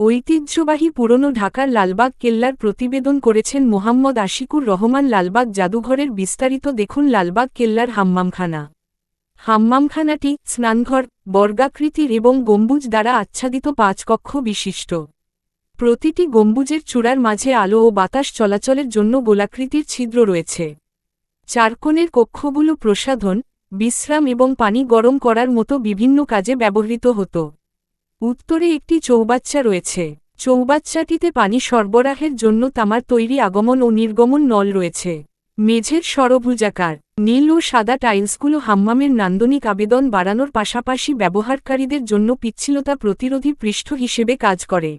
ঐতিহ্যবাহী পুরনো ঢাকার লালবাগ কেল্লার প্রতিবেদন করেছেন মোহাম্মদ আশিকুর রহমান। লালবাগ জাদুঘরের বিস্তারিত দেখুন। লালবাগ কেল্লার হাম্মামখানা। হাম্মামখানাটি স্নানঘর, বর্গাকৃতির এবং গম্বুজ দ্বারা আচ্ছাদিত ৫ কক্ষ বিশিষ্ট। প্রতিটি গম্বুজের চূড়ার মাঝে আলো ও বাতাস চলাচলের জন্য গোলাকৃতির ছিদ্র রয়েছে। চারকোণের কক্ষগুলো প্রসাধন, বিশ্রাম এবং পানি গরম করার মতো বিভিন্ন কাজে ব্যবহৃত হতো। উত্তরে একটি চৌবাচ্চা রয়েছে। চৌবাচ্চাটিতে পানি সরবরাহের জন্য তামার তৈরি আগমন ও নির্গমন নল রয়েছে। মেঝের ষড়ভুজাকার, নীল ও সাদা টাইলসগুলো হাম্মামের নান্দনিক আবেদন বাড়ানোর পাশাপাশি ব্যবহারকারীদের জন্য পিচ্ছিলতা প্রতিরোধী পৃষ্ঠ হিসেবে কাজ করে।